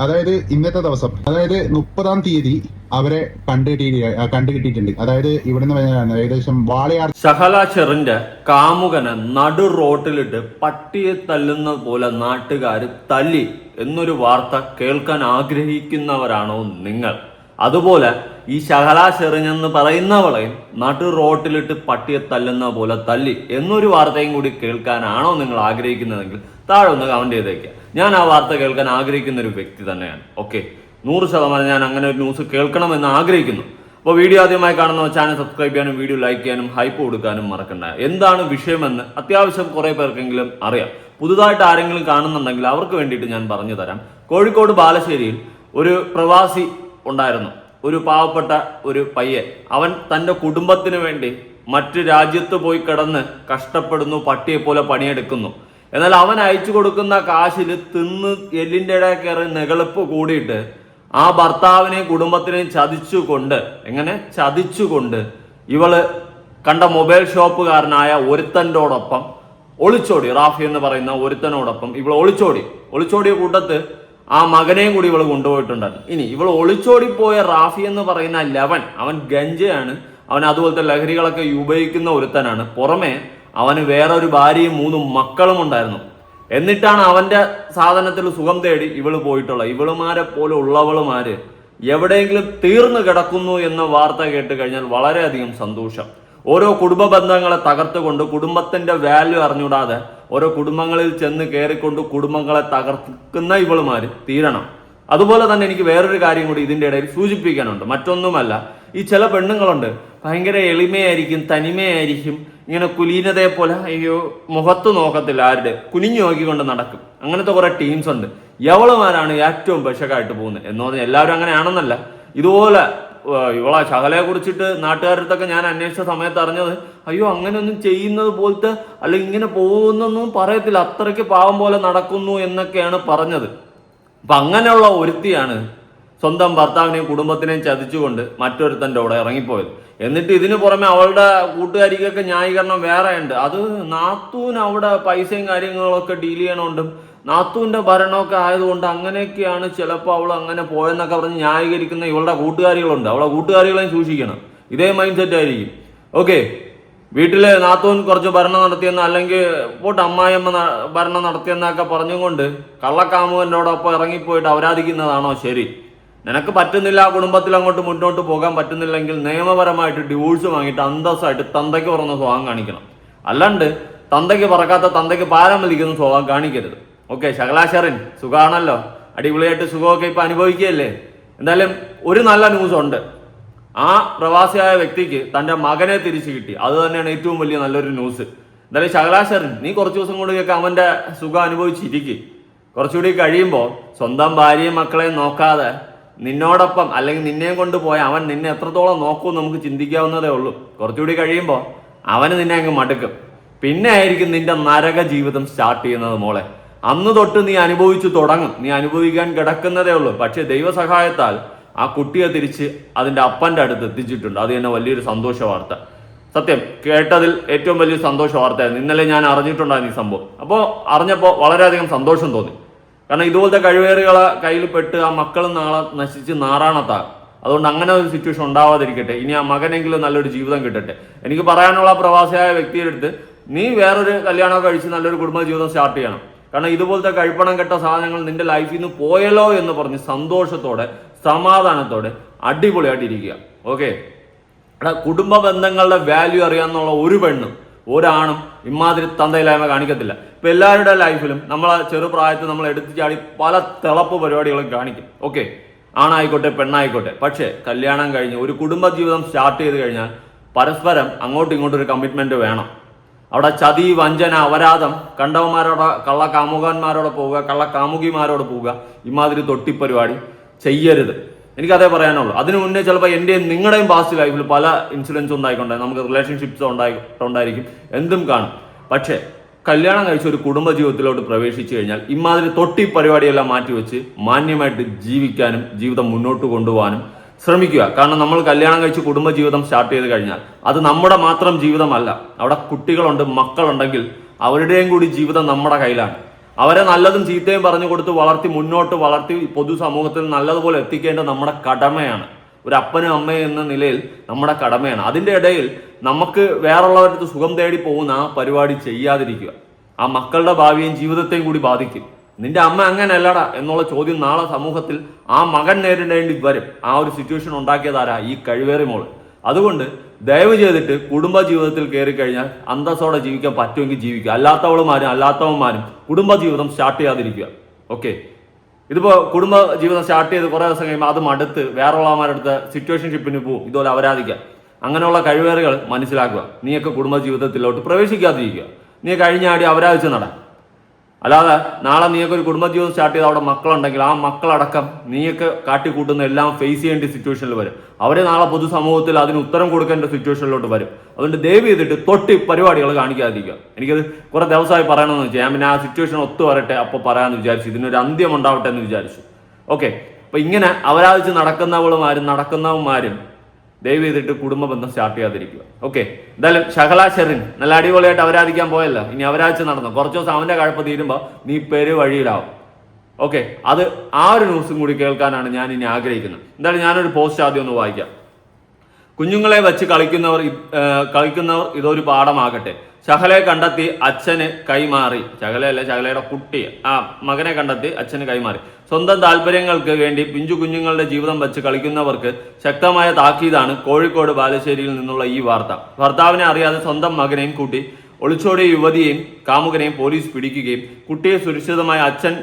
അതായത് ഇന്നത്തെ ദിവസം, അതായത് 30-ാം തീയതി അവരെ കണ്ടുകിട്ടിയിട്ടുണ്ട്. അതായത് ഇവിടുന്ന് ഏകദേശം വാളയാർ ഷഹല ഷെറിന്റെ കാമുകനെ നടു റോട്ടിലിട്ട് പട്ടിയെ തല്ലുന്ന പോലെ നാട്ടുകാർ തല്ലി എന്നൊരു വാർത്ത കേൾക്കാൻ ആഗ്രഹിക്കുന്നവരാണോ നിങ്ങൾ? അതുപോലെ ഈ ഷഹല ഷെറിൻ എന്ന് പറയുന്നവളെയും നടു റോട്ടിലിട്ട് പട്ടിയെ തല്ലുന്ന പോലെ തല്ലി എന്നൊരു വാർത്തയും കൂടി കേൾക്കാനാണോ നിങ്ങൾ ആഗ്രഹിക്കുന്നതെങ്കിൽ താഴെ ഒന്ന് കമന്റ് ചെയ്തേക്കുക. ഞാൻ ആ വാർത്ത കേൾക്കാൻ ആഗ്രഹിക്കുന്ന ഒരു വ്യക്തി തന്നെയാണ്. ഓക്കെ, 100% ഞാൻ അങ്ങനെ ഒരു ന്യൂസ് കേൾക്കണമെന്ന് ആഗ്രഹിക്കുന്നു. അപ്പോൾ വീഡിയോ ആദ്യമായി കാണുന്ന ചാനൽ സബ്സ്ക്രൈബ് ചെയ്യാനും വീഡിയോ ലൈക്ക് ചെയ്യാനും ഹൈപ്പ് കൊടുക്കാനും മറക്കണ്ട. എന്താണ് വിഷയമെന്ന് അത്യാവശ്യം കുറെ പേർക്കെങ്കിലും അറിയാം. പുതുതായിട്ട് ആരെങ്കിലും കാണുന്നുണ്ടെങ്കിൽ അവർക്ക് വേണ്ടിയിട്ട് ഞാൻ പറഞ്ഞു തരാം. കോഴിക്കോട് ബാലശ്ശേരിയിൽ ഒരു പ്രവാസി ഉണ്ടായിരുന്നു, ഒരു പാവപ്പെട്ട ഒരു പയ്യൻ. അവൻ തൻ്റെ കുടുംബത്തിന് വേണ്ടി മറ്റു രാജ്യത്ത് പോയി കിടന്ന് കഷ്ടപ്പെടുന്നു, പട്ടിയെ പോലെ പണിയെടുക്കുന്നു. എന്നാൽ അവൻ അയച്ചു കൊടുക്കുന്ന കാശിൽ തിന്ന് എല്ലിൻ്റെ ഇടയിൽ കയറി നെകളിപ്പ് കൂടിയിട്ട് ആ ഭർത്താവിനെയും കുടുംബത്തിനെയും ചതിച്ചുകൊണ്ട് ഇവള് കണ്ട മൊബൈൽ ഷോപ്പുകാരനായ ഒരുത്തൻ്റോടൊപ്പം ഒളിച്ചോടി. റാഫി എന്ന് പറയുന്ന ഒരുത്തനോടൊപ്പം ഇവൾ ഒളിച്ചോടിയ കൂട്ടത്ത് ആ മകനെയും കൂടി ഇവൾ കൊണ്ടുപോയിട്ടുണ്ടായിരുന്നു. ഇനി ഇവൾ ഒളിച്ചോടിപ്പോയ റാഫി എന്ന് പറയുന്ന അവൻ ഗഞ്ചയാണ്, അവൻ അതുപോലത്തെ ലഹരികളൊക്കെ ഉപയോഗിക്കുന്ന ഒരുത്തനാണ്. പുറമെ അവന് വേറൊരു ഭാര്യയും 3 മക്കളും ഉണ്ടായിരുന്നു. എന്നിട്ടാണ് അവന്റെ സാധനത്തിൽ സുഖം തേടി ഇവള് പോയിട്ടുള്ളത്. ഇവളുമാരെ പോലെ ഉള്ളവളുമാര് എവിടെയെങ്കിലും തീർന്നു കിടക്കുന്നു എന്ന വാർത്ത കേട്ട് കഴിഞ്ഞാൽ വളരെയധികം സന്തോഷം. ഓരോ കുടുംബ ബന്ധങ്ങളെ തകർത്തുകൊണ്ട്, കുടുംബത്തിന്റെ വാല്യൂ അറിഞ്ഞൂടാതെ ഓരോ കുടുംബങ്ങളിൽ ചെന്ന് കയറിക്കൊണ്ട് കുടുംബങ്ങളെ തകർക്കുന്ന ഇവളുമാര് തീരണം. അതുപോലെ തന്നെ എനിക്ക് വേറൊരു കാര്യം കൂടി ഇതിന്റെ ഇടയിൽ സൂചിപ്പിക്കാനുണ്ട്. മറ്റൊന്നുമല്ല, ഈ ചില പെണ്ണുങ്ങളുണ്ട്, ഭയങ്കര എളിമയായിരിക്കും, തനിമയായിരിക്കും, ഇങ്ങനെ കുലീനതയെ പോലെ അയ്യോ മുഖത്ത് നോക്കത്തില്ല, ആരുടെ കുനിഞ്ഞു നോക്കിക്കൊണ്ട് നടക്കും. അങ്ങനത്തെ കുറെ ടീംസ് ഉണ്ട്. യവളുമാരാണ് ഏറ്റവും ബഷക്കായിട്ട് പോകുന്നത് എന്ന് പറഞ്ഞാൽ എല്ലാവരും അങ്ങനെയാണെന്നല്ല. ഇതുപോലെ ഇവളെ ശകലയെ കുറിച്ചിട്ട് നാട്ടുകാരടുത്തൊക്കെ ഞാൻ അന്വേഷിച്ച സമയത്ത് അറിഞ്ഞത്, അയ്യോ അങ്ങനെയൊന്നും ചെയ്യുന്നത് പോലത്തെ അല്ലെങ്കിൽ ഇങ്ങനെ പോകുന്നൊന്നും പറയത്തില്ല, അത്രയ്ക്ക് പാവം പോലെ നടക്കുന്നു എന്നൊക്കെയാണ് പറഞ്ഞത്. അപ്പൊ അങ്ങനെയുള്ള ഒരുത്തിയാണ് സ്വന്തം ഭർത്താവിനെയും കുടുംബത്തിനെയും ചതിച്ചുകൊണ്ട് മറ്റൊരുത്തൻ്റെ കൂടെ ഇറങ്ങിപ്പോയത്. എന്നിട്ട് ഇതിനു പുറമെ അവളുടെ കൂട്ടുകാരിക്കൊക്കെ ന്യായീകരണം വേറെ ഉണ്ട്. അത് നാത്തൂൻ അവിടെ പൈസയും കാര്യങ്ങളൊക്കെ ഡീൽ ചെയ്യണോണ്ടും നാത്തൂന്റെ ഭരണമൊക്കെ ആയതുകൊണ്ട് അങ്ങനെയൊക്കെയാണ് ചിലപ്പോൾ അവൾ അങ്ങനെ പോയെന്നൊക്കെ പറഞ്ഞ് ന്യായീകരിക്കുന്ന ഇവളുടെ കൂട്ടുകാരികളുണ്ട്. അവളെ കൂട്ടുകാരികളെയും സൂക്ഷിക്കണം. ഇതേ മൈൻഡ് സെറ്റ് ആയിരിക്കും. ഓക്കെ, വീട്ടില് നാത്തൂൻ കുറച്ച് ഭരണം നടത്തിയെന്ന് അല്ലെങ്കിൽ പോട്ട് അമ്മായിയമ്മ ഭരണം നടത്തിയെന്നൊക്കെ പറഞ്ഞുകൊണ്ട് കള്ളക്കാമുകനോടൊപ്പം ഇറങ്ങിപ്പോയിട്ട് അവരാധിക്കുന്നതാണോ ശരി? നിനക്ക് പറ്റുന്നില്ല, ആ കുടുംബത്തിൽ അങ്ങോട്ട് മുന്നോട്ട് പോകാൻ പറ്റുന്നില്ലെങ്കിൽ നിയമപരമായിട്ട് ഡിവോഴ്സ് വാങ്ങിയിട്ട് അന്തസ്സായിട്ട് തന്തയ്ക്ക് പറഞ്ഞ സ്വഭാവം കാണിക്കണം. അല്ലാണ്ട് തന്തയ്ക്ക് പറക്കാത്ത തന്തയ്ക്ക് പാരം വലിക്കുന്ന സ്വഭാവം കാണിക്കരുത്. ഓക്കെ, ഷഹല ഷെറിൻ സുഖമാണല്ലോ, അടിപൊളിയായിട്ട് സുഖമൊക്കെ ഇപ്പൊ അനുഭവിക്കുകയല്ലേ. എന്തായാലും ഒരു നല്ല ന്യൂസ് ഉണ്ട്. ആ പ്രവാസിയായ വ്യക്തിക്ക് തന്റെ മകനെ തിരിച്ചു കിട്ടി. അത് തന്നെയാണ് ഏറ്റവും വലിയ നല്ലൊരു ന്യൂസ്. എന്തായാലും ഷഹല ഷെറിൻ, നീ കുറച്ച് ദിവസം കൂടിയൊക്കെ അവന്റെ സുഖം അനുഭവിച്ചിരിക്കും. കുറച്ചുകൂടി കഴിയുമ്പോൾ സ്വന്തം ഭാര്യയും മക്കളെയും നോക്കാതെ നിന്നോടൊപ്പം അല്ലെങ്കിൽ നിന്നെയും കൊണ്ടുപോയ അവൻ നിന്നെ എത്രത്തോളം നോക്കും നമുക്ക് ചിന്തിക്കാവുന്നതേ ഉള്ളൂ. കുറച്ചുകൂടി കഴിയുമ്പോൾ അവന് നിന്നെ അങ്ങ് മടുക്കും. പിന്നെ ആയിരിക്കും നിന്റെ നരക ജീവിതം സ്റ്റാർട്ട് ചെയ്യുന്നത് മോളെ. അന്ന് തൊട്ട് നീ അനുഭവിച്ചു തുടങ്ങും. നീ അനുഭവിക്കാൻ കിടക്കുന്നതേ ഉള്ളൂ. പക്ഷെ ദൈവസഹായത്താൽ ആ കുട്ടിയെ തിരിച്ച് അതിന്റെ അപ്പന്റെ അടുത്ത് എത്തിച്ചിട്ടുണ്ട്. അത് തന്നെ വലിയൊരു സന്തോഷ വാർത്ത. സത്യം കേട്ടതിൽ ഏറ്റവും വലിയ സന്തോഷ വാർത്തയായിരുന്നു. ഇന്നലെ ഞാൻ അറിഞ്ഞിട്ടുണ്ടായിരുന്നു ഈ സംഭവം. അപ്പോൾ അറിഞ്ഞപ്പോൾ വളരെയധികം സന്തോഷം തോന്നി. കാരണം ഇതുപോലത്തെ കഴിവേറുകളെ കയ്യിൽ പെട്ട് ആ മക്കളും നാളെ നശിച്ച് നാറാണത്താകും. അതുകൊണ്ട് അങ്ങനെ ഒരു സിറ്റുവേഷൻ ഉണ്ടാവാതിരിക്കട്ടെ. ഇനി ആ മകനെങ്കിലും നല്ലൊരു ജീവിതം കിട്ടട്ടെ. എനിക്ക് പറയാനുള്ള പ്രവാസിയായ വ്യക്തിയുടെ അടുത്ത്, നീ വേറൊരു കല്യാണമൊക്കെ കഴിച്ച് നല്ലൊരു കുടുംബ ജീവിതം സ്റ്റാർട്ട് ചെയ്യണം. കാരണം ഇതുപോലത്തെ കഴിപ്പണം കെട്ട സാധനങ്ങൾ നിന്റെ ലൈഫിൽ നിന്ന് പോയല്ലോ എന്ന് പറഞ്ഞ് സന്തോഷത്തോടെ സമാധാനത്തോടെ അടിപൊളിയായിട്ടിരിക്കുക. ഓക്കെ, കുടുംബ ബന്ധങ്ങളുടെ വാല്യൂ അറിയാന്നുള്ള ഒരു പെണ്ണും ഒരാണും ഇമാതിരി തന്തയില്ലായ്മ കാണിക്കത്തില്ല. ഇപ്പൊ എല്ലാവരുടെ ലൈഫിലും നമ്മളെ ചെറുപ്രായത്തിൽ നമ്മൾ എടുത്തു ചാടി പല തിളപ്പ് പരിപാടികളും കാണിക്കും. ഓക്കെ, ആണായിക്കോട്ടെ പെണ്ണായിക്കോട്ടെ. പക്ഷെ കല്യാണം കഴിഞ്ഞ് ഒരു കുടുംബ ജീവിതം സ്റ്റാർട്ട് ചെയ്ത് കഴിഞ്ഞാൽ പരസ്പരം അങ്ങോട്ടും ഇങ്ങോട്ടും ഒരു കമ്മിറ്റ്മെന്റ് വേണം. അവിടെ ചതി, വഞ്ചന, അപരാധം, കണ്ടവന്മാരോട് കള്ള കാമുകന്മാരോട് പോവുക, കള്ള കാമുകിമാരോട് പോവുക, ഇമാതിരി തൊട്ടിപ്പരിപാടി ചെയ്യരുത്. എനിക്കതേ പറയാനുള്ളൂ. അതിനു മുന്നേ ചിലപ്പോൾ എൻ്റെയും നിങ്ങളുടെയും പാസ്റ്റ് ലൈഫിൽ പല ഇൻസിഡൻസ് ഉണ്ടായിക്കൊണ്ടേ, നമുക്ക് റിലേഷൻഷിപ്സ് ഉണ്ടായിരിക്കും, എന്തും കാണും. പക്ഷേ കല്യാണം കഴിച്ച് ഒരു കുടുംബ ജീവിതത്തിലോട്ട് പ്രവേശിച്ചു കഴിഞ്ഞാൽ ഇമാതിരി തൊട്ടി പരിപാടിയെല്ലാം മാറ്റിവെച്ച് മാന്യമായിട്ട് ജീവിക്കാനും ജീവിതം മുന്നോട്ട് കൊണ്ടുപോകാനും ശ്രമിക്കുക. കാരണം നമ്മൾ കല്യാണം കഴിച്ച് കുടുംബജീവിതം സ്റ്റാർട്ട് ചെയ്ത് കഴിഞ്ഞാൽ അത് നമ്മുടെ മാത്രം ജീവിതമല്ല. അവിടെ കുട്ടികളുണ്ട്, മക്കളുണ്ടെങ്കിൽ അവരുടെയും കൂടി ജീവിതം നമ്മുടെ കയ്യിലാണ്. അവരെ നല്ലതും ചീത്തയും പറഞ്ഞു കൊടുത്ത് വളർത്തി പൊതുസമൂഹത്തിൽ നല്ലതുപോലെ എത്തിക്കേണ്ടത് നമ്മുടെ കടമയാണ്. ഒരു അപ്പനും അമ്മയും എന്ന നിലയിൽ നമ്മുടെ കടമയാണ്. അതിൻ്റെ ഇടയിൽ നമുക്ക് വേറുള്ളവരുടെ സുഖം തേടി പോകുന്ന ആ പരിപാടി ചെയ്യാതിരിക്കുക. ആ മക്കളുടെ ഭാവിയും ജീവിതത്തെയും കൂടി ബാധിക്കും. നിന്റെ അമ്മ അങ്ങനെയല്ലടാ എന്നുള്ള ചോദ്യം നാളെ സമൂഹത്തിൽ ആ മകൻ നേരിടേണ്ടി വരും. ആ ഒരു സിറ്റുവേഷൻ ഉണ്ടാക്കിയതാരാ? ഈ കഴിവേറി മോള്. അതുകൊണ്ട് ദയവ് ചെയ്തിട്ട് കുടുംബ ജീവിതത്തിൽ കയറി കഴിഞ്ഞാൽ അന്തസ്സോടെ ജീവിക്കാൻ പറ്റുമെങ്കിൽ ജീവിക്കുക. അല്ലാത്തവന്മാരും കുടുംബ ജീവിതം സ്റ്റാർട്ട് ചെയ്യാതിരിക്കുക. ഓക്കെ, ഇതിപ്പോ കുടുംബ ജീവിതം സ്റ്റാർട്ട് ചെയ്ത് കുറെ ദിവസം കഴിയുമ്പോൾ അത് മടുത്ത് വേറെയുള്ളവന്മാരുടെ അടുത്ത് സിറ്റുവേഷൻഷിപ്പിന് പോവും. ഇതുപോലെ അപരാധിക്കുക. അങ്ങനെയുള്ള കഴിവേറുകൾ മനസ്സിലാക്കുക. നീയൊക്കെ കുടുംബ ജീവിതത്തിലോട്ട് പ്രവേശിക്കാതിരിക്കുക. നീ കഴിഞ്ഞാടി അപരാധിച്ച് നട. അല്ലാതെ നാളെ നീയൊക്കെ ഒരു കുടുംബജീവിതം സ്റ്റാർട്ട് ചെയ്ത് അവിടെ മക്കളുണ്ടെങ്കിൽ ആ മക്കളടക്കം നീയൊക്കെ കാട്ടിക്കൂട്ടുന്ന എല്ലാം ഫേസ് ചെയ്യേണ്ട സിറ്റുവേഷനിൽ വരും. അവരെ നാളെ പൊതുസമൂഹത്തിൽ അതിന് ഉത്തരം കൊടുക്കേണ്ട സിറ്റുവേഷനിലോട്ട് വരും. അതുകൊണ്ട് ദയവ് ചെയ്തിട്ട് തൊട്ടി പരിപാടികൾ കാണിക്കാതിരിക്കുക. എനിക്കത് കുറെ ദിവസമായി പറയണമെന്ന് വെച്ചാൽ ഞാൻ പിന്നെ ആ സിറ്റുവേഷൻ ഒത്തു വരട്ടെ അപ്പോൾ പറയാമെന്ന് വിചാരിച്ചു. ഇതിനൊരു അന്ത്യം ഉണ്ടാവട്ടെ എന്ന് വിചാരിച്ചു. ഓക്കെ, അപ്പൊ ഇങ്ങനെ അപരാധിച്ച് നടക്കുന്നവന്മാരും ദയവ് ചെയ്തിട്ട് കുടുംബ ബന്ധം സ്റ്റാർട്ട് ചെയ്യാതിരിക്കുക. ഓക്കെ, എന്തായാലും ഷഹല ഷെറിൻ നല്ല അടിപൊളിയായിട്ട് അപരാധിക്കാൻ പോയല്ലോ. ഇനി അപരാധിച്ച് നടന്നു കുറച്ച് ദിവസം അവന്റെ കഴപ്പ് തീരുമ്പോൾ നീ വഴിയിലാവും. ഓക്കെ, അത് ആ ഒരു ന്യൂസും കൂടി കേൾക്കാനാണ് ഞാൻ ഇനി ആഗ്രഹിക്കുന്നത്. എന്തായാലും ഞാനൊരു പോസ്റ്റ് ആദ്യം ഒന്ന് വായിക്കാം. കുഞ്ഞുങ്ങളെ വെച്ച് കളിക്കുന്നവർ ഇതൊരു പാഠമാകട്ടെ. ഷഹലയെ കണ്ടെത്തി അച്ഛന് കൈമാറി. ഷഹലയുടെ കുട്ടിയെ മകനെ കണ്ടെത്തി അച്ഛന് കൈമാറി. സ്വന്തം താല്പര്യങ്ങൾക്ക് വേണ്ടി പിഞ്ചു കുഞ്ഞുങ്ങളുടെ ജീവിതം വെച്ച് കളിക്കുന്നവർക്ക് ശക്തമായ താക്കീതാണ് കോഴിക്കോട് ബാലുശ്ശേരിയിൽ നിന്നുള്ള ഈ വാർത്ത. ഭർത്താവിനെ അറിയാതെ സ്വന്തം മകനെയും കൂട്ടി ഒളിച്ചോടിയ യുവതിയെയും കാമുകനെയും പോലീസ് പിടിക്കുകയും കുട്ടിയെ സുരക്ഷിതമായ അച്ഛൻ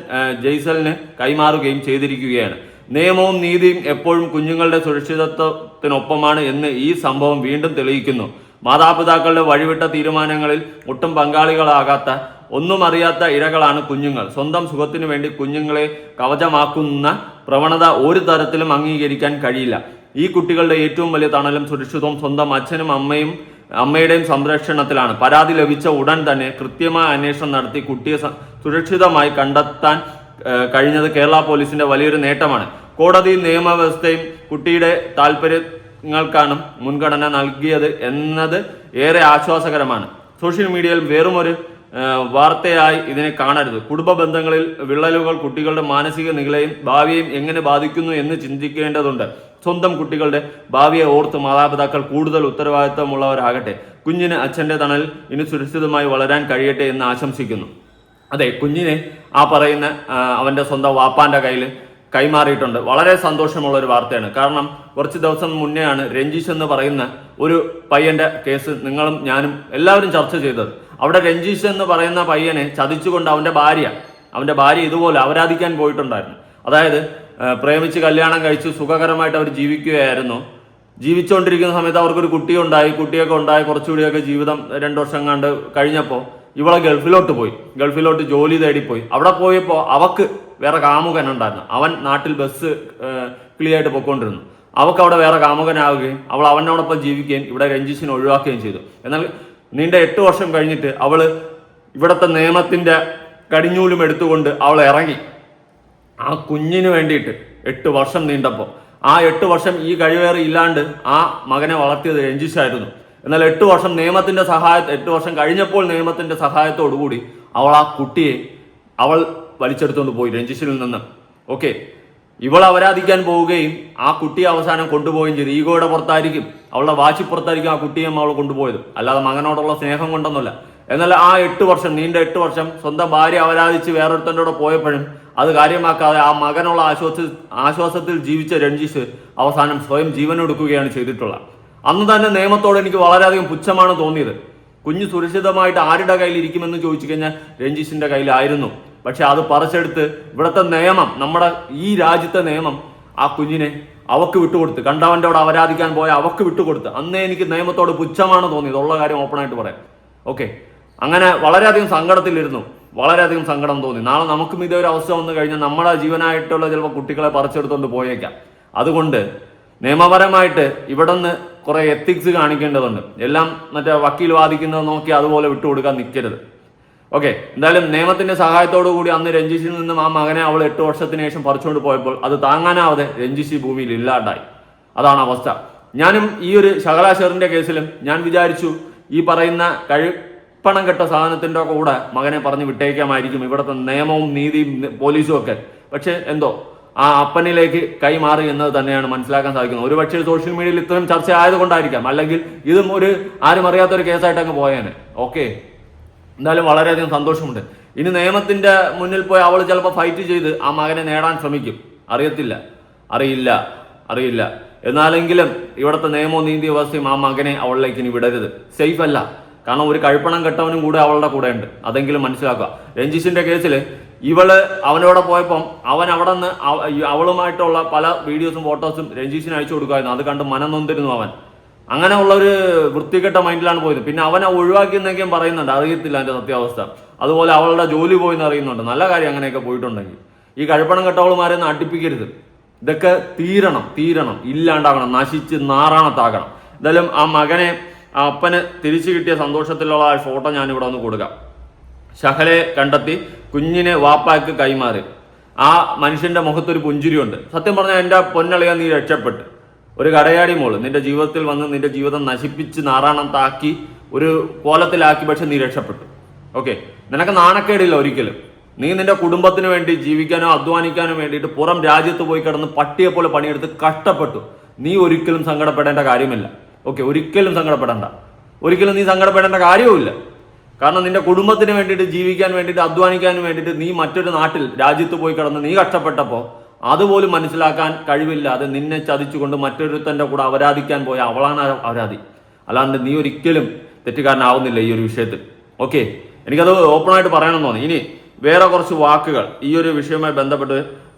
ജയ്സലിന് കൈമാറുകയും ചെയ്തിരിക്കുകയാണ്. നിയമവും നീതിയും എപ്പോഴും കുഞ്ഞുങ്ങളുടെ സുരക്ഷിതത്വത്തിനൊപ്പമാണ് എന്ന് ഈ സംഭവം വീണ്ടും തെളിയിക്കുന്നു. മാതാപിതാക്കളുടെ വഴിവിട്ട തീരുമാനങ്ങളിൽ ഒട്ടും പങ്കാളികളാകാത്ത ഒന്നും അറിയാത്ത ഇരകളാണ് കുഞ്ഞുങ്ങൾ. സ്വന്തം സുഖത്തിനു വേണ്ടി കുഞ്ഞുങ്ങളെ കവചമാക്കുന്ന പ്രവണത ഒരു തരത്തിലും അംഗീകരിക്കാൻ കഴിയില്ല. ഈ കുട്ടികളുടെ ഏറ്റവും വലിയ തണലും സുരക്ഷിതവും സ്വന്തം അച്ഛനും അമ്മയുടെയും സംരക്ഷണത്തിലാണ്. പരാതി ലഭിച്ച ഉടൻ തന്നെ കൃത്യമായ അന്വേഷണം നടത്തി കുട്ടിയെ സുരക്ഷിതമായി കണ്ടെത്താൻ കഴിഞ്ഞത് കേരള പോലീസിന്റെ വലിയൊരു നേട്ടമാണ്. കോടതിയും നിയമവ്യവസ്ഥയും കുട്ടിയുടെ താല്പര്യങ്ങൾക്കാണ് മുൻഗണന നൽകിയത് എന്നത് ഏറെ ആശ്വാസകരമാണ്. സോഷ്യൽ മീഡിയയിൽ വെറുമൊരു വാർത്തയായി ഇതിനെ കാണരുത്. കുടുംബ ബന്ധങ്ങളിൽ വിള്ളലുകൾ കുട്ടികളുടെ മാനസിക നിലയും ഭാവിയെയും എങ്ങനെ ബാധിക്കുന്നു എന്ന് ചിന്തിക്കേണ്ടതുണ്ട്. സ്വന്തം കുട്ടികളുടെ ഭാവിയെ ഓർത്ത് മാതാപിതാക്കൾ കൂടുതൽ ഉത്തരവാദിത്തമുള്ളവരാകട്ടെ. കുഞ്ഞിന് അച്ഛന്റെ തണൽ ഇനി സുരക്ഷിതമായി വളരാൻ കഴിയട്ടെ എന്ന് ആശംസിക്കുന്നു. അതെ, കുഞ്ഞിനെ ആ പറയുന്ന അവന്റെ സ്വന്തം വാപ്പാന്റെ കയ്യിൽ കൈമാറിയിട്ടുണ്ട്. വളരെ സന്തോഷമുള്ള ഒരു വാർത്തയാണ്. കാരണം കുറച്ച് ദിവസം മുന്നെയാണ് രഞ്ജീഷ് എന്ന് പറയുന്ന ഒരു പയ്യന്റെ കേസ് നിങ്ങളും ഞാനും എല്ലാവരും ചർച്ച ചെയ്തത്. അവിടെ രഞ്ജീഷ് എന്ന് പറയുന്ന പയ്യനെ ചതിച്ചുകൊണ്ട് അവന്റെ ഭാര്യ ഇതുപോലെ അപരാധിക്കാൻ പോയിട്ടുണ്ടായിരുന്നു. അതായത് പ്രേമിച്ച് കല്യാണം കഴിച്ച് സുഖകരമായിട്ട് അവർ ജീവിച്ചുകൊണ്ടിരിക്കുന്ന സമയത്ത് അവർക്കൊരു കുട്ടിയൊക്കെ ഉണ്ടായി കുറച്ചുകൂടിയൊക്കെ ജീവിതം 2 വർഷം കണ്ട് കഴിഞ്ഞപ്പോൾ ഇവളെ ഗൾഫിലോട്ട് ജോലി തേടിപ്പോയി. അവിടെ പോയപ്പോൾ അവക്ക് വേറെ കാമുകൻ ഉണ്ടായിരുന്നു. അവൻ നാട്ടിൽ ബസ് ക്ലിയറായിട്ട് പൊയ്ക്കൊണ്ടിരുന്നു. അവക്ക് അവിടെ വേറെ കാമുകനാവുകയും അവൾ അവനോടൊപ്പം ജീവിക്കുകയും ഇവിടെ രഞ്ജീഷിനെ ഒഴിവാക്കുകയും ചെയ്തു. എന്നാൽ നീണ്ട 8 വർഷം കഴിഞ്ഞിട്ട് അവള് ഇവിടുത്തെ നിയമത്തിന്റെ കടിഞ്ഞൂലും എടുത്തുകൊണ്ട് അവൾ ഇറങ്ങി. ആ കുഞ്ഞിന് വേണ്ടിയിട്ട് 8 വർഷം നീണ്ടപ്പോൾ ആ 8 വർഷം ഈ കഴിവേറി ഇല്ലാണ്ട് ആ മകനെ വളർത്തിയത് രഞ്ജീഷായിരുന്നു. എന്നാൽ 8 വർഷം 8 വർഷം കഴിഞ്ഞപ്പോൾ നിയമത്തിന്റെ സഹായത്തോടുകൂടി അവൾ ആ കുട്ടിയെ വലിച്ചെടുത്തുകൊണ്ട് പോയി രഞ്ജീഷിൽ നിന്ന്. ഓക്കെ, ഇവൾ അപരാധിക്കാൻ പോവുകയും ആ കുട്ടിയെ അവസാനം കൊണ്ടുപോവുകയും ചെയ്തു. ഈഗോയുടെ പുറത്തായിരിക്കും, അവളുടെ വാശിപ്പുറത്തായിരിക്കും ആ കുട്ടിയെ അവൾ കൊണ്ടുപോയത്, അല്ലാതെ മകനോടുള്ള സ്നേഹം കൊണ്ടൊന്നുമല്ല. എന്നാൽ ആ 8 വർഷം നീണ്ട 8 വർഷം സ്വന്തം ഭാര്യ അപരാധിച്ച് വേറൊരുത്തൻ്റെ കൂടെ പോയപ്പോഴും അത് കാര്യമാക്കാതെ ആ മകനുള്ള ആശ്വാസത്തിൽ ജീവിച്ച രഞ്ജീഷ് അവസാനം സ്വയം ജീവനൊടുക്കുകയാണ് ചെയ്തിട്ടുള്ളത്. അന്ന് തന്നെ നിയമത്തോട് എനിക്ക് വളരെയധികം പുച്ഛമാണ് തോന്നിയത്. കുഞ്ഞ് സുരക്ഷിതമായിട്ട് ആരുടെ കയ്യിൽ ഇരിക്കുമെന്ന് ചോദിച്ചു കഴിഞ്ഞാൽ രഞ്ജീഷിന്റെ കയ്യിലായിരുന്നു. പക്ഷെ അത് പറിച്ചെടുത്ത് ഇവിടുത്തെ നിയമം, നമ്മുടെ ഈ രാജ്യത്തെ നിയമം ആ കുഞ്ഞിനെ അവക്ക് വിട്ടുകൊടുത്ത്, കണ്ടവൻ്റെ അവിടെ അപരാധിക്കാൻ പോയ അവക്ക് വിട്ടുകൊടുത്ത്. അന്നേ എനിക്ക് നിയമത്തോട് പുച്ഛമാണ് തോന്നിയത്, ഉള്ള കാര്യം ഓപ്പണായിട്ട് പറയാം. ഓക്കെ, അങ്ങനെ വളരെയധികം സങ്കടത്തിലിരുന്നു, വളരെയധികം സങ്കടം തോന്നി. നാളെ നമുക്കും ഇതേ ഒരു അവസ്ഥ വന്നു കഴിഞ്ഞാൽ നമ്മുടെ ജീവനായിട്ടുള്ള ചിലപ്പോൾ കുട്ടികളെ പറിച്ചെടുത്തുകൊണ്ട് പോയേക്കാം. അതുകൊണ്ട് നിയമപരമായിട്ട് ഇവിടെ നിന്ന് കുറെ എത്തിക്സ് കാണിക്കേണ്ടതുണ്ട്. എല്ലാം മറ്റേ വക്കീൽ വാദിക്കുന്നത് നോക്കി അതുപോലെ വിട്ടുകൊടുക്കാൻ നിൽക്കരുത്. ഓക്കെ, എന്തായാലും നിയമത്തിന്റെ സഹായത്തോടു കൂടി അന്ന് രഞ്ജീഷിൽ നിന്നും ആ മകനെ അവൾ 8 വർഷത്തിന് ശേഷം പറിച്ചുകൊണ്ട് പോയപ്പോൾ അത് താങ്ങാനാവാതെ രഞ്ജീഷ് ഈ ഭൂമിയിൽ ഇല്ലാണ്ടായി. അതാണ് അവസ്ഥ. ഞാനും ഈ ഒരു ഷഹല ഷെറിന്റെ കേസിലും ഞാൻ വിചാരിച്ചു ഈ പറയുന്ന പണം കെട്ട സാധനത്തിന്റെ കൂടെ മകനെ പറഞ്ഞ് വിട്ടേക്കാമായിരിക്കും ഇവിടുത്തെ നിയമവും നീതിയും പോലീസും ഒക്കെ. പക്ഷെ എന്തോ ആ അപ്പനിലേക്ക് കൈമാറി എന്നത് തന്നെയാണ് മനസ്സിലാക്കാൻ സാധിക്കുന്നത്. ഒരു പക്ഷേ സോഷ്യൽ മീഡിയയിൽ ഇത്രയും ചർച്ച ആയതുകൊണ്ടായിരിക്കാം, അല്ലെങ്കിൽ ഇതും ആരും അറിയാത്തൊരു കേസായിട്ട് അങ്ങ് പോയേനെ. ഓക്കെ, എന്തായാലും വളരെയധികം സന്തോഷമുണ്ട്. ഇനി നിയമത്തിന്റെ മുന്നിൽ പോയി അവൾ ചിലപ്പോൾ ഫൈറ്റ് ചെയ്ത് ആ മകനെ നേടാൻ ശ്രമിക്കും. അറിയില്ല. എന്നാലെങ്കിലും ഇവിടുത്തെ നിയമവും നീതി വ്യവസ്ഥയും ആ മകനെ അവളിലേക്ക് ഇനി വിടരുത്. സേഫ് അല്ല. കാരണം ഒരു കഴിപ്പണം കെട്ടവനും കൂടെ അവളുടെ കൂടെ ഉണ്ട്. അതെങ്കിലും മനസ്സിലാക്കുക. രഞ്ജിഷിന്റെ കേസിൽ ഇവള് അവനോടെ പോയപ്പം അവൻ അവിടെ നിന്ന് അവളുമായിട്ടുള്ള പല വീഡിയോസും ഫോട്ടോസും രഞ്ജീഷിന് അയച്ചു കൊടുക്കുമായിരുന്നു. അത് കണ്ട് മനം നൊന്തിരുന്നു അവൻ. അങ്ങനെ ഉള്ള ഒരു വൃത്തികെട്ട മൈൻഡിലാണ് പോയത്. പിന്നെ അവനെ ഒഴിവാക്കിയെന്നൊക്കെയും പറയുന്നുണ്ട്, അറിയത്തില്ല അതിന്റെ സത്യാവസ്ഥ. അതുപോലെ അവളുടെ ജോലി പോയെന്ന് അറിയുന്നുണ്ട്. നല്ല കാര്യം അങ്ങനെയൊക്കെ പോയിട്ടുണ്ടെങ്കിൽ. ഈ കഴിപ്പണം കെട്ടവളുമാരെയൊന്നും അടുപ്പിക്കരുത്. ഇതൊക്കെ തീരണം, ഇല്ലാണ്ടാകണം, നശിച്ച് നാറാണത്താകണം. എന്തായാലും ആ മകനെ ആ അപ്പന് തിരിച്ചു കിട്ടിയ സന്തോഷത്തിലുള്ള ആ ഫോട്ടോ ഞാനിവിടെ ഒന്ന് കൊടുക്കാം. ശഹലയെ കണ്ടെത്തി കുഞ്ഞിനെ വാപ്പാക്ക് കൈമാറി. ആ മനുഷ്യന്റെ മുഖത്തൊരു പുഞ്ചിരിയുണ്ട്. സത്യം പറഞ്ഞാൽ എൻ്റെ പൊന്നളിയാൻ നീ രക്ഷപ്പെട്ട്. ഒരു കടയാടി മോള് നിന്റെ ജീവിതത്തിൽ വന്ന് നിന്റെ ജീവിതം നശിപ്പിച്ച് നാറാണത്താക്കി ഒരു കോലത്തിലാക്കി, പക്ഷെ നീ രക്ഷപ്പെട്ടു. ഓക്കെ, നിനക്ക് നാണക്കേടില്ല ഒരിക്കലും. നീ നിന്റെ കുടുംബത്തിന് വേണ്ടി ജീവിക്കാനോ അധ്വാനിക്കാനോ വേണ്ടിയിട്ട് പുറം രാജ്യത്ത് പോയി കിടന്ന് പട്ടിയെ പോലെ പണിയെടുത്ത് കഷ്ടപ്പെട്ടു. നീ ഒരിക്കലും സങ്കടപ്പെടേണ്ട കാര്യമില്ല. ഓക്കെ, ഒരിക്കലും സങ്കടപ്പെടേണ്ട. ഒരിക്കലും നീ സങ്കടപ്പെടേണ്ട കാര്യവുമില്ല. കാരണം നിന്റെ കുടുംബത്തിന് വേണ്ടിയിട്ട് ജീവിക്കാൻ വേണ്ടിയിട്ട് അധ്വാനിക്കാനും വേണ്ടിയിട്ട് നീ മറ്റൊരു നാട്ടിൽ രാജ്യത്ത് പോയി കിടന്ന് നീ കഷ്ടപ്പെട്ടപ്പോൾ അതുപോലും മനസ്സിലാക്കാൻ കഴിവില്ലാതെ നിന്നെ ചതിച്ചുകൊണ്ട് മറ്റൊരുത്തൻ്റെ കൂടെ അപരാധിക്കാൻ പോയ അവളാണ് അപരാധി. അല്ലാണ്ട് നീ ഒരിക്കലും തെറ്റുകാരനാവുന്നില്ല ഈ ഒരു വിഷയത്തിൽ. ഓക്കെ, എനിക്കത് ഓപ്പണായിട്ട് പറയണമെന്ന് തോന്നി. ഇനി വേറെ കുറച്ച് വാക്കുകൾ ഈ ഒരു വിഷയവുമായി ബന്ധപ്പെട്ട്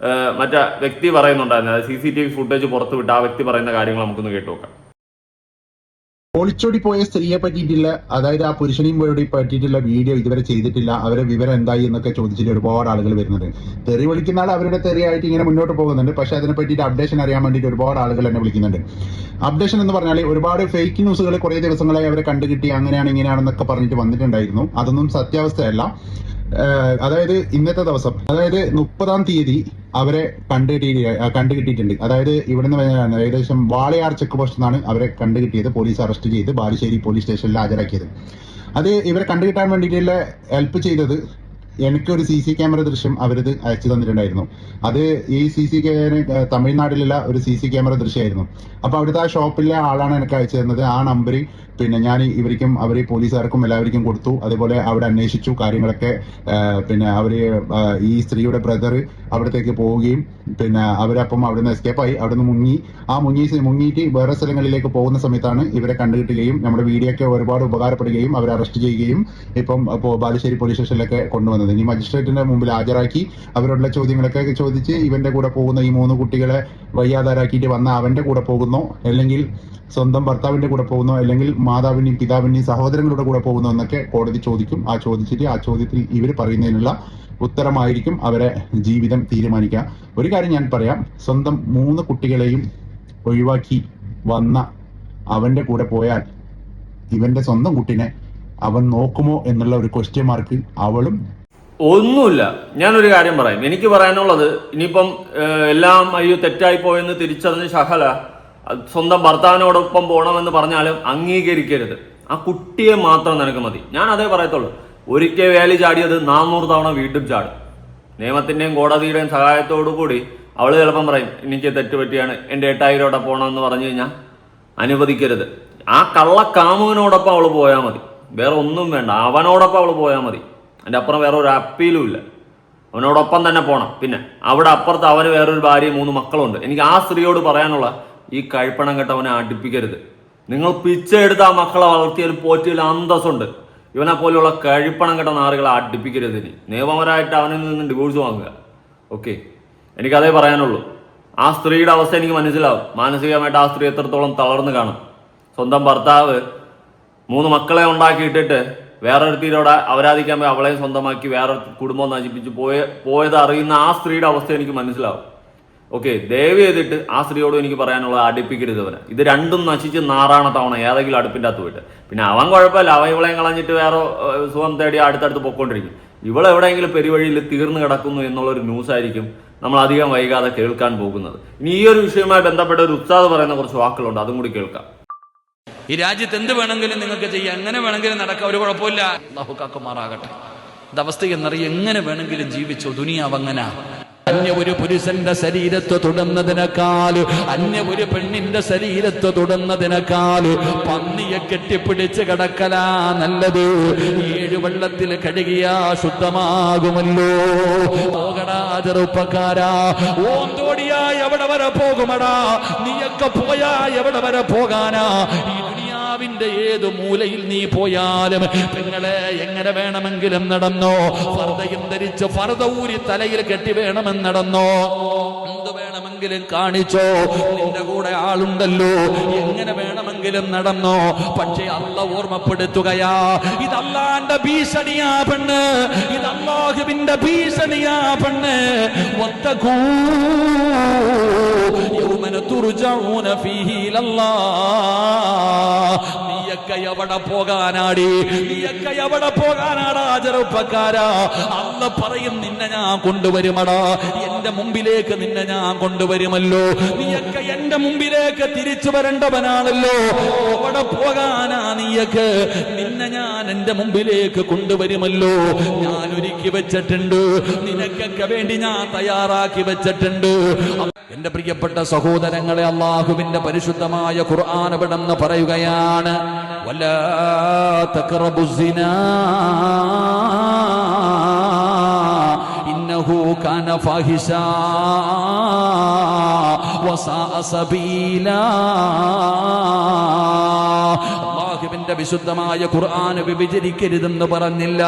മറ്റേ വ്യക്തി പറയുന്നുണ്ടായിരുന്നു. CCTV ഫുട്ടേജ് പുറത്തുവിട്ട് ആ വ്യക്തി പറയുന്ന കാര്യങ്ങൾ നമുക്കൊന്ന് കേട്ടു നോക്കാം. ഒളിച്ചോടി പോയ സ്ത്രീയെ പറ്റിയിട്ടില്ല, അതായത് ആ പുരുഷനെയും പറ്റിയിട്ടുള്ള വീഡിയോ ഇതുവരെ ചെയ്തിട്ടില്ല. അവരെ വിവരം എന്തായി എന്നൊക്കെ ചോദിച്ചിട്ട് ഒരുപാട് ആളുകൾ വരുന്നുണ്ട്. തെറി വിളിക്കുന്ന ആൾ അവരുടെ തെറിയായിട്ട് ഇങ്ങനെ മുന്നോട്ട് പോകുന്നുണ്ട്. പക്ഷെ അതിനെ പറ്റിയിട്ട് അപ്ഡേഷൻ അറിയാൻ വേണ്ടിയിട്ട് ഒരുപാട് ആളുകൾ എന്നെ വിളിക്കുന്നുണ്ട്. അപ്ഡേഷൻ എന്ന് പറഞ്ഞാൽ ഒരുപാട് ഫേക്ക് ന്യൂസുകൾ കുറെ ദിവസങ്ങളായി അവരെ കണ്ടുകിട്ടി, അങ്ങനെയാണ് ഇങ്ങനെയാണെന്നൊക്കെ പറഞ്ഞിട്ട് വന്നിട്ടുണ്ടായിരുന്നു. അതൊന്നും സത്യാവസ്ഥയല്ല. അതായത് ഇന്നത്തെ ദിവസം, അതായത് 30-ാം തീയതി അവരെ കണ്ടുകിട്ടിയിട്ടുണ്ട്. അതായത് ഇവിടുന്ന് ഏകദേശം വാളയാർ ചെക്ക് പോസ്റ്റ് നിന്നാണ് അവരെ കണ്ടുകിട്ടിയത്. പോലീസ് അറസ്റ്റ് ചെയ്ത് ബാലുശ്ശേരി പോലീസ് സ്റ്റേഷനിൽ ഹാജരാക്കിയത്. അത് ഇവരെ കണ്ടുകിട്ടാൻ വേണ്ടിയിട്ടുള്ള ഹെൽപ്പ് ചെയ്തത് എനിക്കൊരു CC ക്യാമറ ദൃശ്യം അവരിത് അയച്ചു തന്നിട്ടുണ്ടായിരുന്നു. അത് ഈ തമിഴ്നാട്ടിലുള്ള ഒരു CC ക്യാമറ ദൃശ്യമായിരുന്നു. അപ്പൊ അവിടുത്തെ ആ ഷോപ്പിലെ ആളാണ് എനിക്ക് അയച്ചു തന്നത്. ആ നമ്പർ പിന്നെ ഞാൻ ഇവർക്കും പോലീസുകാർക്കും എല്ലാവർക്കും കൊടുത്തു. അതേപോലെ അവിടെ അന്വേഷിച്ചു കാര്യങ്ങളൊക്കെ. പിന്നെ ഈ സ്ത്രീയുടെ ബ്രദർ അവിടത്തേക്ക് പോവുകയും പിന്നെ അവരപ്പം അവിടുന്ന് എസ്കേപ്പായി, അവിടുന്ന് മുങ്ങിയിട്ട് വേറെ സ്ഥലങ്ങളിലേക്ക് പോകുന്ന സമയത്താണ് ഇവരെ കണ്ടുകിട്ടുകയും നമ്മുടെ വീഡിയോ ഒക്കെ ഒരുപാട് ഉപകാരപ്പെടുകയും അവരെ അറസ്റ്റ് ചെയ്യുകയും ഇപ്പം ബാലുശ്ശേരി പോലീസ് സ്റ്റേഷനിലൊക്കെ കൊണ്ടുവന്നത്. ഇനി മജിസ്ട്രേറ്റിന്റെ മുമ്പിൽ ഹാജരാക്കി അവരോടുള്ള ചോദ്യങ്ങളൊക്കെ ചോദിച്ച് ഇവന്റെ കൂടെ പോകുന്ന ഈ 3 കുട്ടികളെ വയ്യാതാരാക്കിയിട്ട് വന്ന അവന്റെ കൂടെ പോകുന്നോ, അല്ലെങ്കിൽ സ്വന്തം ഭർത്താവിന്റെ കൂടെ പോകുന്നോ, അല്ലെങ്കിൽ മാതാവിന്റെയും പിതാവിന്റെയും സഹോദരങ്ങളുടെ കൂടെ പോകുന്നോ എന്നൊക്കെ കോടതി ചോദിക്കും. ആ ചോദ്യത്തിൽ ഇവർ പറയുന്നതിനുള്ള ഉത്തരമായിരിക്കും അവരെ ജീവിതം തീരുമാനിക്കുക. ഒരു കാര്യം ഞാൻ പറയാം, സ്വന്തം 3 കുട്ടികളെയും ഒഴിവാക്കി വന്ന അവന്റെ കൂടെ പോയാൽ ഇവന്റെ സ്വന്തം കുട്ടിനെ അവൻ നോക്കുമോ എന്നുള്ള ഒരു ക്വസ്റ്റ്യൻ മാർക്ക് അവളും. ഒന്നുമില്ല. ഞാനൊരു കാര്യം പറയാം. എനിക്ക് പറയാനുള്ളത്, ഇനിയിപ്പം എല്ലാം അയ്യോ തെറ്റായി പോയെന്ന് തിരിച്ചറിഞ്ഞ് ശഹല സ്വന്തം ഭർത്താവിനോടൊപ്പം പോകണമെന്ന് പറഞ്ഞാലും അംഗീകരിക്കരുത്. ആ കുട്ടിയെ മാത്രം നിനക്ക് മതി. ഞാൻ അതേ പറയത്തുള്ളൂ. ഒരിക്കൽ വേലി ചാടിയത് 400 തവണ വീണ്ടും ചാടും. നിയമത്തിന്റെയും കോടതിയുടെയും സഹായത്തോടു കൂടി അവള് ചിലപ്പം പറയും എനിക്ക് തെറ്റുപറ്റിയാണ്, എൻ്റെ 8000 പോകണമെന്ന് പറഞ്ഞു കഴിഞ്ഞാൽ അനുവദിക്കരുത്. ആ കള്ളക്കാമുവിനോടൊപ്പം അവള് പോയാൽ മതി, വേറെ ഒന്നും വേണ്ട. അവനോടൊപ്പം അവള് പോയാൽ മതി. അതിൻ്റെ അപ്പുറം വേറെ ഒരു അപ്പീലും ഇല്ല. അവനോടൊപ്പം തന്നെ പോകണം. പിന്നെ അവിടെ അപ്പുറത്ത് അവന് വേറൊരു ഭാര്യയും 3 മക്കളുണ്ട്. എനിക്ക് ആ സ്ത്രീയോട് പറയാനുള്ള, ഈ കഴിപ്പണം കെട്ടവനെ അടുപ്പിക്കരുത്. നിങ്ങൾ പിച്ചെടുത്ത് ആ മക്കളെ വളർത്തിയാലും പോറ്റിയാലും അന്തസ്സുണ്ട്. ഇവനെ പോലെയുള്ള കഴിപ്പണം കെട്ട നാറുകളെ അടുപ്പിക്കരുത്. ഇനി നിയമപരമായിട്ട് അവനിൽ നിന്ന് ഡിവോഴ്സ് വാങ്ങുക. ഓക്കെ, എനിക്കതേ പറയാനുള്ളൂ. ആ സ്ത്രീയുടെ അവസ്ഥ എനിക്ക് മനസ്സിലാവും. മാനസികമായിട്ട് ആ സ്ത്രീ എത്രത്തോളം തളർന്നു കാണും. സ്വന്തം ഭർത്താവ് 3 മക്കളെ ഉണ്ടാക്കിയിട്ടിട്ട് വേറൊരുത്തിനോട് അപരാധിക്കാൻ പോയി അവളെയും സ്വന്തമാക്കി വേറെ കുടുംബം നശിപ്പിച്ച് പോയത് അറിയുന്ന ആ സ്ത്രീയുടെ അവസ്ഥ എനിക്ക് മനസ്സിലാവും. ഓക്കെ, ദയവ് ചെയ്തിട്ട് ആ സ്ത്രീയോട് എനിക്ക് പറയാനുള്ളത്, അടുപ്പിക്കരുത് അവനെ. ഇത് രണ്ടും നശിച്ച് നാറാണ തവണ ഏതെങ്കിലും അടുപ്പിൻ്റെ അകത്ത് പോയിട്ട്. പിന്നെ അവൻ കുഴപ്പമില്ല, അവൻ ഇവളെയും കളഞ്ഞിട്ട് വേറെ സുഖം തേടി അടുത്തടുത്ത് പൊയ്ക്കൊണ്ടിരിക്കും. ഇവളെവിടെയെങ്കിലും പെരുവഴിയിൽ തീർന്നു കിടക്കുന്നു എന്നുള്ളൊരു ന്യൂസായിരിക്കും നമ്മൾ അധികം വൈകാതെ കേൾക്കാൻ പോകുന്നത്. ഇനി ഈ ഒരു വിഷയവുമായി ബന്ധപ്പെട്ട ഒരു ഉസ്താദ് പറയുന്ന കുറച്ച് വാക്കുകളുണ്ട്, അതും കൂടി കേൾക്കാം. ഈ രാജ്യത്ത് എന്ത് വേണമെങ്കിലും നിങ്ങൾക്ക് ചെയ്യാം, എങ്ങനെ വേണമെങ്കിലും നടക്കാം, ഒരു കുഴപ്പമില്ല. അല്ലാഹു കാക്കുമാറാകട്ടെ. ഇത് അവസ്ഥ എന്നറിയ എങ്ങനെ വേണമെങ്കിലും ജീവിച്ചോ, ദുനിയാവ് അങ്ങനെ. അന്യ ഒരു പുരുഷന്റെ ശരീരത്ത് തൊടുന്നതിനേക്കാൾ, അന്യ ഒരു പെണ്ണിന്റെ ശരീരത്ത് തൊടുന്നതിനേക്കാൾ പന്നിയെ കെട്ടിപ്പിടിച്ച് കിടക്കലാ നല്ലത്. 7 വെള്ളത്തിൽ കഴുകിയാ ശുദ്ധമാകുമല്ലോ. പോകടാ ചെറുപ്പക്കാരാ, ഓന്തോടിയാ എവിടെ വരെ പോകുമടാ, നീയൊക്കെ പോയാ എവിടെ വരെ പോകാനാ? ഈ ദുനിയാവിന്റെ ഏത് മൂലയിൽ നീ പോയാലും പെങ്ങളെ എങ്ങനെ വേണമെങ്കിലും നടന്നോ, ഫർദയും ധരിച്ച് ഫർദ ഊരി തലയിൽ കെട്ടി വേണമെന്ന് നടന്നോ, എന്ത് വേണമെങ്കിലും കാണിച്ചോ, നിന്റെ കൂടെ ആളുണ്ടല്ലോ, എങ്ങനെ വേണമെങ്കിലും നടന്നോ. പക്ഷേ അല്ലാഹു ഓർമ്മപ്പെടുത്തുകയാ, ഇത് അല്ലാഹുവിന്റെ ഭീഷണിയാ പെണ്ണ്, ഇത് അല്ലാഹുവിന്റെ ഭീഷണിയാ പെണ്ണ്. വത്തഖൂ യൗമന തുർജഊന ഫീഹി ഇലല്ലാഹ്. നീയൊക്കെ എവിടെ പോകാനാടി, നീയൊക്കെ എവിടെ പോകാനാടാ ചെറുപ്പക്കാരാ? അല്ലാഹു പറയും, നിന്നെ ഞാൻ കൊണ്ടുവരുമടാ, എന്റെ മുമ്പിലേക്ക് നിന്നെ ഞാൻ കൊണ്ടുവരുമല്ലോ. നീയൊക്കെ എന്റെ മുമ്പിലേക്ക് തിരിച്ചു വരേണ്ടവനാണല്ലോ. എവിടെ പോകാനാ നീയൊക്കെ? നിന്നെ ഞാൻ എന്റെ മുമ്പിലേക്ക് കൊണ്ടുവരുമല്ലോ. ഞാൻ ഒരുക്കി വെച്ചിട്ടുണ്ട്, നിനക്കൊക്കെ വേണ്ടി ഞാൻ തയ്യാറാക്കി വെച്ചിട്ടുണ്ട്. എന്റെ പ്രിയപ്പെട്ട സഹോദരങ്ങളെ, അല്ലാഹുവിന്റെ പരിശുദ്ധമായ ഖുർആൻ ഇവിടെന്ന് പറയുകയാണ്, വലാ തഖറബുസ്സിനാ ഇന്നഹു കാന ഫാഹിശാ വസാഅ സബീലാ. അല്ലാഹുവിന്റെ വിശുദ്ധമായ ഖുർആൻ വ്യഭിചരിക്കരുതെന്ന് പറഞ്ഞില്ല.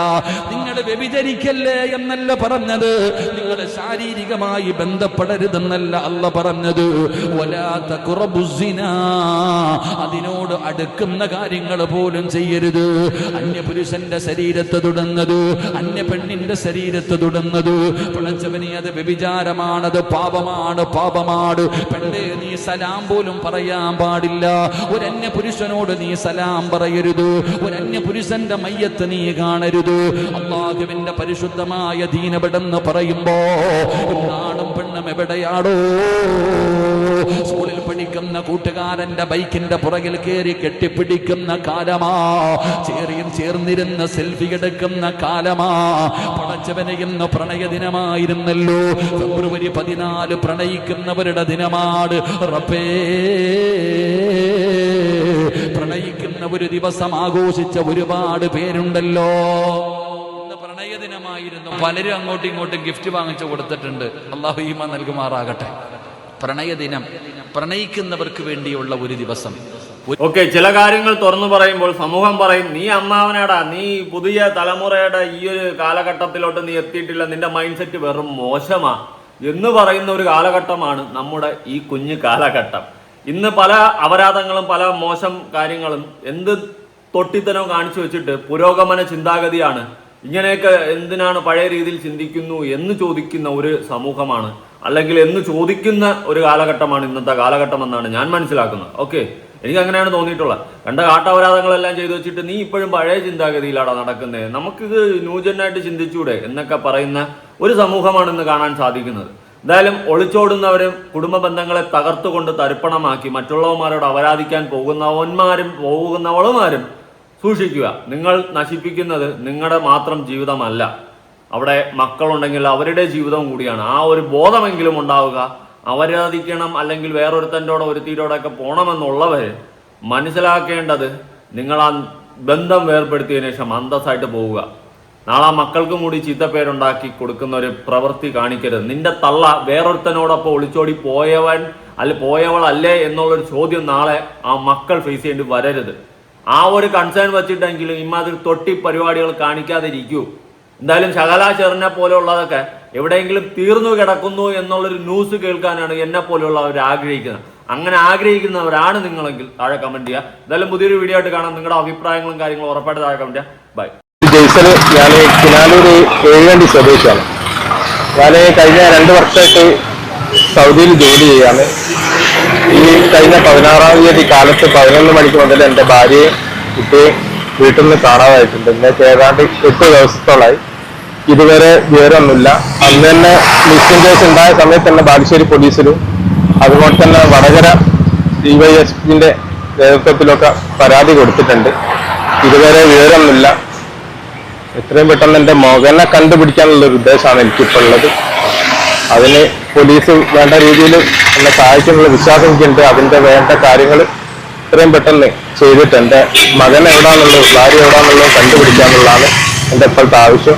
നിങ്ങൾ വ്യഭിചരിക്കല്ലേ എന്നല്ല പറഞ്ഞത്, നിങ്ങൾ ശാരീരികമായി ബന്ധപ്പെടരുതെന്നല്ല അല്ലാഹു പറഞ്ഞത്. വലാ തഖറബുസ്സിനാ, അതിനോട് അടുക്കുന്ന കാര്യങ്ങൾ പോലും ചെയ്യരുത്. അന്യപുരുഷന്റെ ശരീരത്തെ തൊടുന്നത്, അന്യ പെണ്ണിന്റെ ശരീരത്തെ തൊടുന്നത്, പിഴച്ചവനെ അത് വ്യഭിചാരമാണത്, പാപമാണ്, പാപമാണ്. പെണ്ണേ, നീ സലാം പോലും പറയാൻ പാടില്ല. ഒരു അന്യ പുരുഷനോട് നീ സലാം പറയരുത്. ഒരു അന്യ പുരുഷന്റെ മയ്യത്ത് നീ കാണരുത്. അല്ലാഹുവിന്റെ പരിശുദ്ധമായ ദീനബിടെന്ന് പറയുമ്പോ ആണും പെണ്ണും എവിടെയാടോ? സ്കൂളിൽ പഠിക്കുന്ന കൂട്ടുകാരന്റെ ബൈക്കിന്റെ പുറകിൽ കയറി കെട്ടിപ്പിടിക്കുന്ന കാലമാ, ചേറിയും ചേർന്നിരുന്ന് സെൽഫി എടുക്കുന്ന കാലമാ. പടച്ചവനെ, ഇന്ന് പ്രണയ ദിനമായിരുന്നല്ലോ. ഫെബ്രുവരി 14 പ്രണയിക്കുന്നവരുടെ ദിനമാണ്. റബ്ബേ, പ്രണയിക്കുന്ന ഒരു ദിവസം ആഘോഷിച്ച ഒരുപാട് പേരുണ്ടല്ലോ. ഇന്ന് പ്രണയ ദിനമായിരുന്നു. പലരും അങ്ങോട്ടും ഇങ്ങോട്ടും ഗിഫ്റ്റ് വാങ്ങിച്ചു കൊടുത്തിട്ടുണ്ട്. അല്ലാഹു ഈമാൻ നൽകുമാറാകട്ടെ. പ്രണയ ദിനം, പ്രണയിക്കുന്നവർക്ക് വേണ്ടിയുള്ള ഒരു ദിവസം. ഓക്കെ, ചില കാര്യങ്ങൾ തുറന്നു പറയുമ്പോൾ സമൂഹം പറയും, നീ അമ്മാവനാടാ, നീ പുതിയ തലമുറയുടെ ഈ ഒരു കാലഘട്ടത്തിലോട്ട് നീ എത്തിയിട്ടില്ല, നിന്റെ മൈൻഡ് സെറ്റ് വെറും മോശമാ എന്ന് പറയുന്ന ഒരു കാലഘട്ടമാണ് നമ്മുടെ ഈ കുഞ്ഞു കാലഘട്ടം. ഇന്ന് പല അപരാധങ്ങളും പല മോശം കാര്യങ്ങളും എന്ത് തൊട്ടിത്തനവും കാണിച്ചു വെച്ചിട്ട് പുരോഗമന ചിന്താഗതിയാണ്, ഇങ്ങനെയൊക്കെ എന്തിനാണ് പഴയ രീതിയിൽ ചിന്തിക്കുന്നു എന്ന് ചോദിക്കുന്ന ഒരു സമൂഹമാണ്, അല്ലെങ്കിൽ എന്ന് ചോദിക്കുന്ന ഒരു കാലഘട്ടമാണ് ഇന്നത്തെ കാലഘട്ടം എന്നാണ് ഞാൻ മനസ്സിലാക്കുന്നത്. ഓക്കെ, എനിക്ക് അങ്ങനെയാണ് തോന്നിയിട്ടുള്ളത്. കണ്ട കാട്ടപരാധങ്ങളെല്ലാം ചെയ്തു വെച്ചിട്ട് നീ ഇപ്പോഴും പഴയ ചിന്താഗതിയിലാണ് നടക്കുന്നത്, നമുക്കിത് ന്യൂജനായിട്ട് ചിന്തിച്ചൂടെ എന്നൊക്കെ പറയുന്ന ഒരു സമൂഹമാണ് ഇന്ന് കാണാൻ സാധിക്കുന്നത്. എന്തായാലും ഒളിച്ചോടുന്നവരും കുടുംബ ബന്ധങ്ങളെ തകർത്തുകൊണ്ട് തരിപ്പണമാക്കി മറ്റുള്ളവന്മാരോട് അപരാധിക്കാൻ പോകുന്നവളുമാരും സൂക്ഷിക്കുക. നിങ്ങൾ നശിപ്പിക്കുന്നത് നിങ്ങളുടെ മാത്രം ജീവിതമല്ല, അവിടെ മക്കളുണ്ടെങ്കിൽ അവരുടെ ജീവിതവും കൂടിയാണ്. ആ ഒരു ബോധമെങ്കിലും ഉണ്ടാവുക. അപരാധിക്കണം അല്ലെങ്കിൽ വേറൊരുത്തൻ്റോടോ ഒരുത്തീരോടൊക്കെ പോകണമെന്നുള്ളവർ മനസ്സിലാക്കേണ്ടത് നിങ്ങൾ ആ ബന്ധം വേർപ്പെടുത്തിയതിനു ശേഷം അന്തസ്സായിട്ട് പോവുക. നാളെ മക്കൾക്കും കൂടി ചീത്തപ്പേരുണ്ടാക്കി കൊടുക്കുന്ന ഒരു പ്രവൃത്തി കാണിക്കരുത്. നിന്റെ തള്ള വേറൊരുത്തനോടൊപ്പം ഒളിച്ചോടി പോയവളല്ലേ എന്നുള്ളൊരു ചോദ്യം നാളെ ആ മക്കൾ ഫേസ് ചെയ്യേണ്ടി വരരുത്. ആ ഒരു കൺസേൺ വെച്ചിട്ടെങ്കിലും ഇമാതിരി തൊട്ടി പരിപാടികൾ കാണിക്കാതിരിക്കൂ. എന്തായാലും ശകലാചെറിനെ പോലെയുള്ളതൊക്കെ എവിടെയെങ്കിലും തീർന്നു കിടക്കുന്നു എന്നുള്ളൊരു ന്യൂസ് കേൾക്കാനാണ് എന്നെ പോലെയുള്ളവർ ആഗ്രഹിക്കുന്നത്. അങ്ങനെ ആഗ്രഹിക്കുന്നവരാണ് നിങ്ങളെങ്കിൽ താഴെ കമന്റ് ചെയ്യുക. എന്തായാലും പുതിയൊരു വീഡിയോ ആയിട്ട് കാണാം. നിങ്ങളുടെ അഭിപ്രായങ്ങളും കാര്യങ്ങളും ഉറപ്പായിട്ട് താഴെ കമന്റ് ചെയ്യുക. ബൈ. ജയ്സൽ, ഞാൻ കിനാലൂർ ഏഴുവണ്ടി സ്വദേശിയാണ്. ഞാൻ കഴിഞ്ഞ 2 വർഷമായിട്ട് സൗദിയിൽ ജോലി ചെയ്യാണ്. ഈ കഴിഞ്ഞ 16-ാം തീയതി കാലത്ത് 11 മണിക്ക് മുതൽ എൻ്റെ ഭാര്യയും കുട്ടിയും വീട്ടിൽ നിന്ന് കാണാതായിട്ടുണ്ട്. ഇന്നേക്ക് ഏതാണ്ട് 8 ദിവസത്തോളായി. ഇതുവരെ വിവരമൊന്നുമില്ല. അന്ന് തന്നെ മിസ്സിംഗ് കേസ് ഉണ്ടായ സമയത്ത് തന്നെ ബാലുശ്ശേരി പോലീസിലും അതുപോലെ തന്നെ വടകര DYSPന്റെ നേതൃത്വത്തിലൊക്കെ പരാതി കൊടുത്തിട്ടുണ്ട്. ഇതുവരെ വിവരമൊന്നുമില്ല. എത്രയും പെട്ടെന്ന് എൻ്റെ മകനെ കണ്ടുപിടിക്കാനുള്ള ഒരു ഉദ്ദേശമാണ് എനിക്കിപ്പോൾ ഉള്ളത്. അതിന് പോലീസ് വേണ്ട രീതിയിൽ എന്നെ സഹായിക്കാനുള്ള വിശ്വാസം എനിക്കുണ്ട്. അതിൻ്റെ വേണ്ട കാര്യങ്ങൾ എത്രയും പെട്ടെന്ന് ചെയ്തിട്ട് എൻ്റെ മകൻ എവിടാന്നുള്ളത്, ഭാര്യ എവിടാന്നുള്ളത് കണ്ടുപിടിക്കാന്നുള്ളതാണ് എൻ്റെ ഇപ്പോഴത്തെ ആവശ്യം.